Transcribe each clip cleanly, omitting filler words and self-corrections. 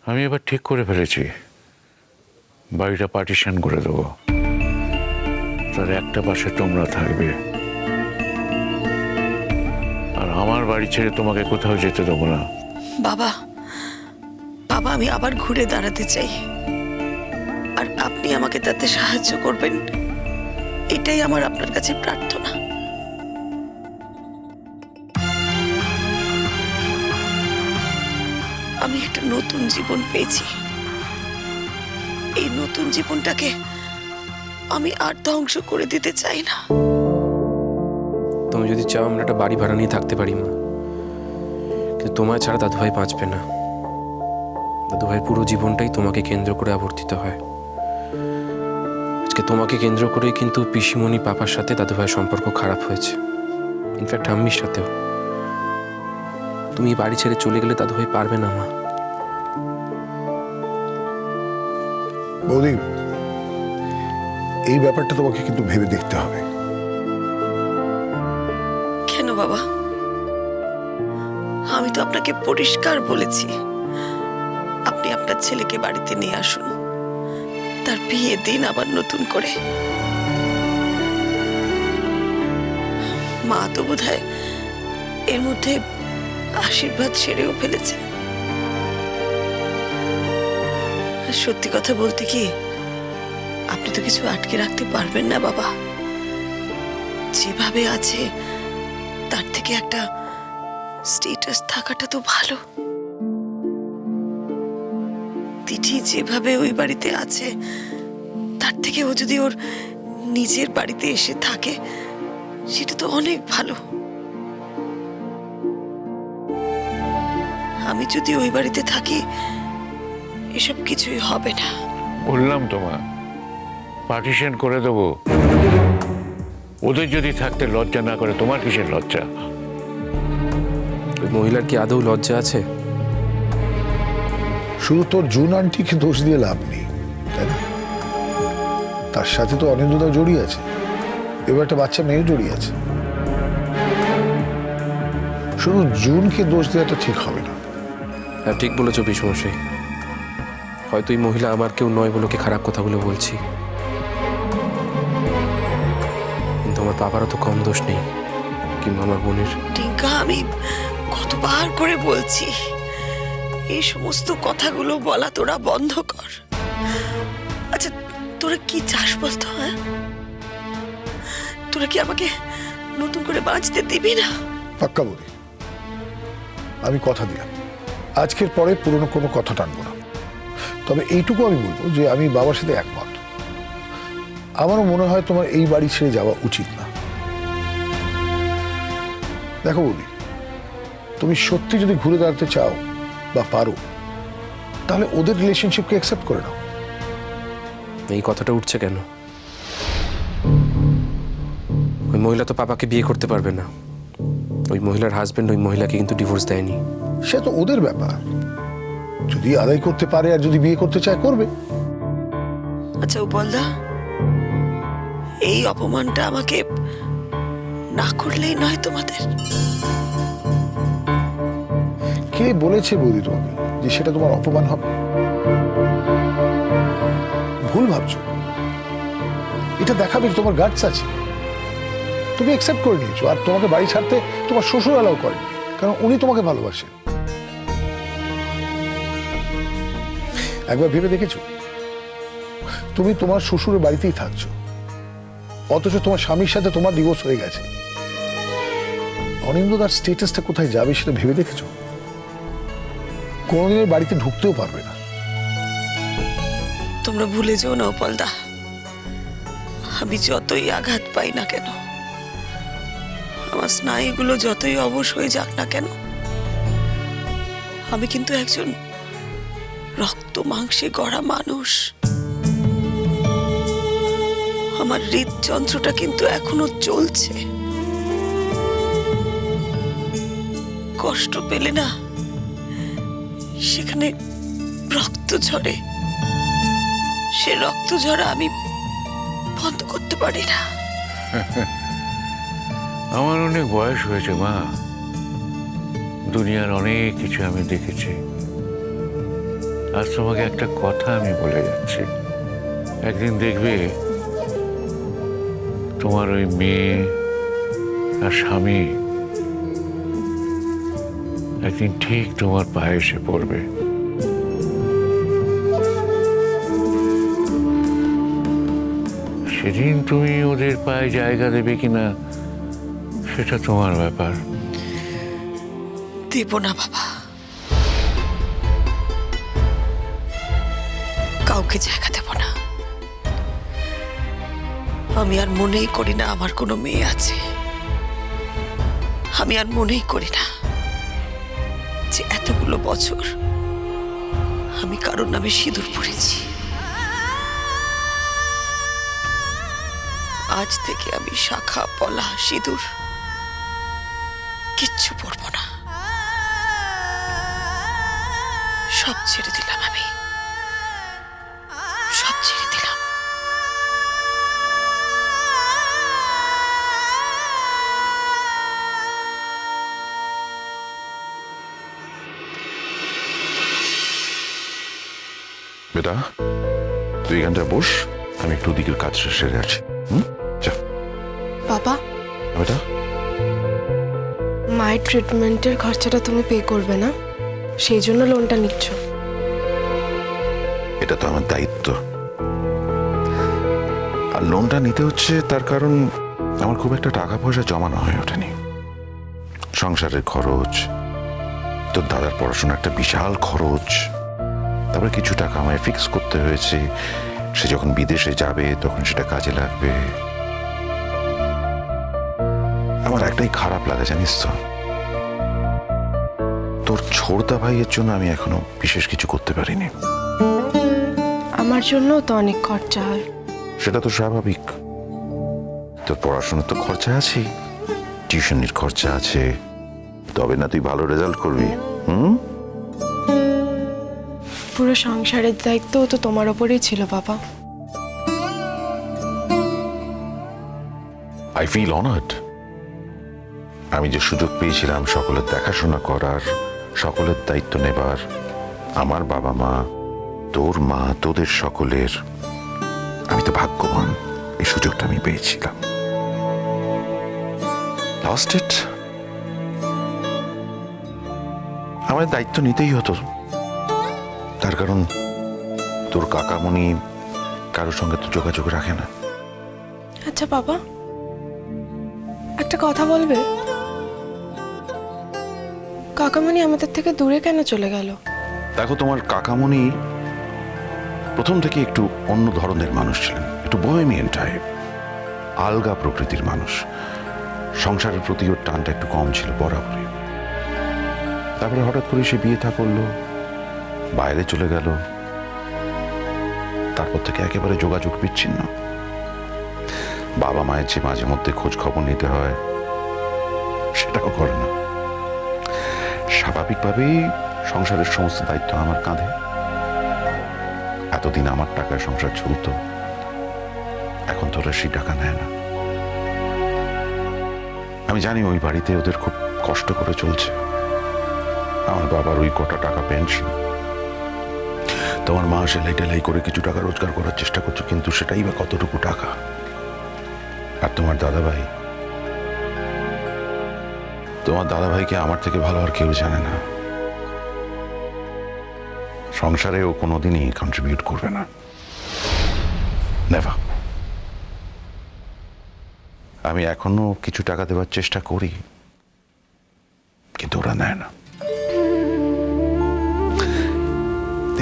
আমি এবার ঠিক করে ফেলেছি, বাড়িটা পার্টিশন করে দেবো। তার একটা পাশে তোমরা থাকবে, আর আমার বাড়ি ছেড়ে তোমাকে কোথাও যেতে দেবো না। বাবা, বাবা, আমি আবার ঘুরে দাঁড়াতে চাই, আর আপনি আমাকে তাতে সাহায্য করবেন, এটাই আমার আপনার কাছে প্রার্থনা। আমি একটা নতুন জীবন পেয়েছি, এই নতুন জীবনটাকে আমি আর ধ্বংস করে দিতে চাই না। তুমি যদি চাও আমরা একটা বাড়ি ভাড়া নিয়ে থাকতে পারি মা, কিন্তু তোমার ছাড়া দাদুভাই বাঁচবে না। দাদুভাইয়ের পুরো জীবনটাই তোমাকে কেন্দ্র করে আবর্তিত হয়। আজকে তোমাকে কেন্দ্র করেই কিন্তু পিসিমণি পাপার সাথে দাদুভাইয়ের সম্পর্ক খারাপ হয়েছে, ইনফ্যাক্ট আম্মির সাথেও। তুমি বাড়ি ছেড়ে চলে গেলে দাদুভাই পারবে না মা। বৌদি, এই ব্যাপারটা তোমাকে কিন্তু ভেবে দেখতে হবে। কেন বাবা? আমি তো আপনাকে পরিষ্কার বলেছি আপনি আপনার ছেলেকে বাড়িতে নিয়ে আসুন, তার বিয়ে দিন আবার নতুন করে। মা তো বোধহয় এর মধ্যে আশীর্বাদ সেরেও ফেলেছে। সত্যি কথা বলতে কি, আপনি তো কিছু আটকে রাখতে পারবেন না বাবা। যেভাবে আছে তার থেকে একটা স্ট্যাটাস থাকাটা তো ভালো। তিথি যেভাবে ওই বাড়িতে আছে তার থেকে ও যদি ওর নিজের বাড়িতে এসে থাকে সেটা তো অনেক ভালো। আমি যদি ওই বাড়িতে থাকি এসব কিছুই হবে না। বললাম তোমার পার্টিশন করে দেবো। ওদের যদি থাকতে লজ্জা না করে তোমার কিসের লজ্জা? ওই মহিলার কি আদৌ লজ্জা আছে? শুধু তোর জুন আন্টিকে দোষ দিয়ে লাভ নেই, তাই না? তার সাথে তো অনিন্দুদাও জড়িয়ে আছে, এবার একটা বাচ্চা মেয়েও জড়িয়ে আছে। শুধু জুনকে দোষ দেওয়াটা ঠিক হবে না। হ্যাঁ, ঠিক বলেছো পিসমশাই। হয়তো এই মহিলা আমার কেউ নয় বলে ওকে খারাপ কথা বলে বলছি, কিন্তু আমার বাবারও তো কম দোষ নেই, কিংবা আমার বোনের। টিঙ্কা, আমি কতবার করে বলছি এই সমস্ত কথাগুলো বলা তোরা বন্ধ কর। আচ্ছা, তোরা কি চাস বলতো? হ্যাঁ, তোরা কি আমাকে নতুন করে বাঁচতে দিবি না? পাক্কা বলি, আমি কথা দিলাম আজকের পরে পুরনো কোনো কথা টানবো না। তবে এইটুকু আমি বলবো যে আমি বাবার সাথে একমত। আমারও মনে হয় তোমার এই বাড়ি ছেড়ে যাওয়া উচিত না। দেখো বলি, তুমি সত্যি যদি ঘুরে দাঁড়াতে চাও বা পারো, তাহলে ওদের রিলেশনশিপকে অ্যাকসেপ্ট করে নাও। এই কথাটা উঠছে কেন? ওই মহিলা তো পাপাকে বিয়ে করতে পারবে না। ওই মহিলার হাজবেন্ড ওই মহিলাকে কিন্তু ডিভোর্স দেয়নি। সে তো ওদের ব্যাপার, যদি আদায় করতে পারে আর যদি বিয়ে করতে চায় করবে। আচ্ছা উপলদা, এই অপমানটা আমাকে না করলেই নয় তোমাদের? কে বলেছে বৌদি তোমাকে যে সেটা তোমার অপমান হবে? ভুল ভাবছো। এটা দেখাবে যে তোমার গাটস আছে, তুমি অ্যাকসেপ্ট করে নিয়েছো। আর তোমাকে বাড়ি ছাড়তে তোমার শ্বশুর অ্যালাউ করেননি, কারণ উনি তোমাকে ভালোবাসেন। একবার ভেবে দেখেছো, তুমি তোমার শ্বশুরের বাড়িতেই থাকছো, অথচ তোমার স্বামীর সাথে তোমার ডিভোর্স হয়ে গেছে। অনিন্দদার স্ট্যাটাসটা কোথায় যাবে সেটা ভেবে দেখেছো? কোনদিনের বাড়িতে ঢুকতেও পারবে না। তোমরা ভুলে যেও না উপলদা, আমি যতই আঘাত পাই না কেন, আমার স্নায়ুগুলো যতই অবশ হয়ে যাক না কেন, আমি কিন্তু একজন রক্ত মাংসে গড়া মানুষ। আমার হৃদযন্ত্রটা কিন্তু এখনো চলছে। কষ্ট পেলে না সেখানে রক্ত ঝরে, সে রক্ত ঝরা আমি বন্ধ করতে পারি না। আমার অনেক বয়স হয়েছে মা, দুনিয়ার অনেক কিছু আমি দেখেছি। আজ তোমাকে একটা কথা আমি বলে যাচ্ছি, একদিন দেখবে তোমার ওই মেয়ে আর স্বামী একদিন ঠিক তোমার পায়ে এসে পড়বে। সেদিন তুমি ওদের পায়ে জায়গা দেবে কিনা সেটা তোমার ব্যাপার। দেব না বাবা, কাউকে জায়গা দেব না। আমি আর মনেই করি না আমার কোনো মেয়ে আছে। আমি আর মনেই করি না যে এতগুলো বছর আমি কারোর নামে সিঁদুর পড়েছি। আজ থেকে আমি শাখা পলা সিঁদুর কিচ্ছু পরব না। সব ছেড়ে দিলাম, আমি সব ছেড়ে দিলাম। বেটা, তুই এখানটা বস, আমি একটু দিকের কাজ সেরে আছি। যা বাবা, বেটা। মায়ের ট্রিটমেন্টের খরচাটা তুমি পে করবে না, সেই জন্য লোনটা নিচ্ছ। এটা তো আমার দায়িত্ব। আর লোনটা নিতে হচ্ছে তার কারণ আমার খুব একটা টাকা পয়সা জমানো হয়ে ওঠেনি। সংসারের খরচ, তোর দাদার পড়াশোনা একটা বিশাল খরচ, তারপরে কিছু টাকা আমায় ফিক্স করতে হয়েছে। সে যখন বিদেশে যাবে তখন সেটা কাজে লাগবে। আমার একটাই খারাপ লাগে জানিস তো, তোর ছোড়দা ভাইয়ের জন্য আমি এখনো বিশেষ কিছু করতে পারিনি। আমার জন্যও তো অনেক খরচা হয়। সেটা তো স্বাভাবিক। তোর পড়াশোনার তো খরচা আছে, টিউশনির খরচা আছে, তবে না তুই ভালো রেজাল্ট করবি। পুরো সংসারের দায়িত্বও তো তোমার ওপরেই ছিল বাবা। I feel honoured. আমি যে সুযোগ পেয়েছিলাম সকলের দেখাশোনা করার, সকলের দায়িত্ব নেবার, আমার বাবা মা, তোর মা, তোদের সকলের, আমি তো ভাগ্যবান এই সুযোগটা আমি পেয়েছিলাম। Lost it. আমার দায়িত্ব নিতেই হতো, তার কারণ তোর কাকামণি কারোর সঙ্গে তো যোগাযোগ রাখে না। আচ্ছা বাবা, একটা কথা বলবে? কাকামণি আমাদের থেকে দূরে কেন চলে গেল? দেখো, তোমার কাকামণি প্রথম থেকে একটু অন্য ধরনের মানুষ ছিলেন, একটু বহেমিয়ান টাইপ, আলগা প্রকৃতির মানুষ। সংসারের প্রতি ওর টানটা একটু কম ছিল বরাবরই। তারপরে হঠাৎ করে সে বিয়ে থা করলো, বাইরে চলে গেল, তারপর থেকে একেবারে যোগাযোগ বিচ্ছিন্ন। বাবা মায়ের যে মাঝে মধ্যে খোঁজ খবর নিতে হয় সেটাও করে না। স্বাভাবিকভাবেই সংসারের সমস্ত দায়িত্ব আমার কাঁধে। এতদিন আমার টাকায় সংসার চলত, এখন তো ওরা সেই টাকা নেয় না। আমি জানি ওই বাড়িতে ওদের খুব কষ্ট করে চলছে। আমার বাবার ওই কটা টাকা পেনশন, তোমার মা সেলাই টেলাই করে কিছু টাকা রোজগার করার চেষ্টা করছো, কিন্তু সেটাই বা কতটুকু টাকা। আর তোমার দাদাভাইকে আমার থেকে ভালো আর কেউ জানে না। সংসারে ও কোনোদিনই কন্ট্রিবিউট করবে না, নেভার। আমি এখনো কিছু টাকা দেওয়ার চেষ্টা করি, কিন্তু ওরা নেয় না।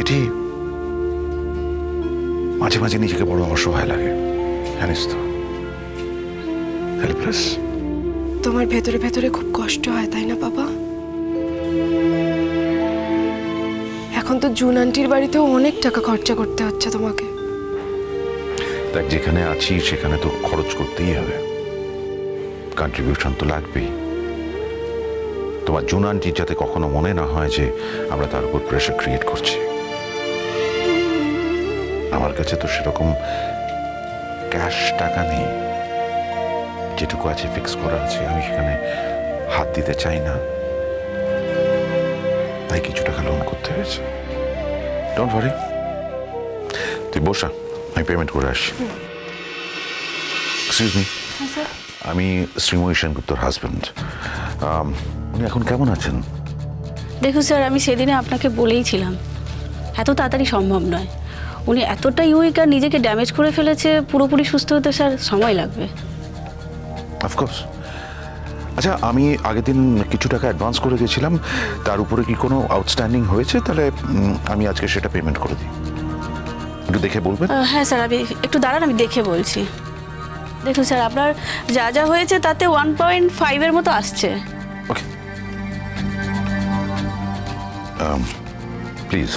এটি মাঝে মাঝে নিজেকে বড় অসহায় লাগে, জানিস তো, হেল্পলেস। তোমার ভেতরে ভেতরে খুব কষ্ট হয়, তাই না বাবা? এখন তো জুন আন্টির বাড়িতেও অনেক টাকা খরচা করতে হচ্ছে তোমাকে। দেখ, যেখানে আছি সেখানে তো খরচ করতেই হবে, কন্ট্রিবিউশন তো লাগবেই। তোমার জুন আন্টির যাতে কখনো মনে না হয় যে আমরা তার উপর প্রেশার ক্রিয়েট করছি। আমার কাছে তো সেরকম ক্যাশ টাকা নেই, যেটুকু আছে ফিক্স করা আছে, আমি সেখানে হাত দিতে চাই না, তাই কিছু টাকা লোন করতে হয়েছে। ডোন্ট ওয়ারি, তুই বসা, আমি পেমেন্ট করে আসি। এক্সকিউজ মি, আমি শ্রীময়ী সেনগুপ্তর হাজব্যান্ড। উনি এখন কেমন আছেন? দেখুন স্যার, আমি সেদিনে আপনাকে বলেইছিলাম এত তাড়াতাড়ি সম্ভব নয়। উনি এতটাই উইক আর নিজেকে ড্যামেজ করে ফেলেছে, পুরোপুরি সুস্থ হতে স্যার সময় লাগবে। অফকোর্স। আচ্ছা, আমি আগের দিন কিছু টাকা অ্যাডভান্স করে গেছিলাম, তার উপরে কি কোনো আউটস্ট্যান্ডিং হয়েছে? তাহলে আমি আজকে সেটা পেমেন্ট করে দিই, একটু দেখে বলবেন? হ্যাঁ স্যার, আমি একটু দাঁড়ান, আমি দেখে বলছি। দেখুন স্যার, আপনার যা যা হয়েছে তাতে 1.5 মতো আসছে। ওকে, প্লিজ।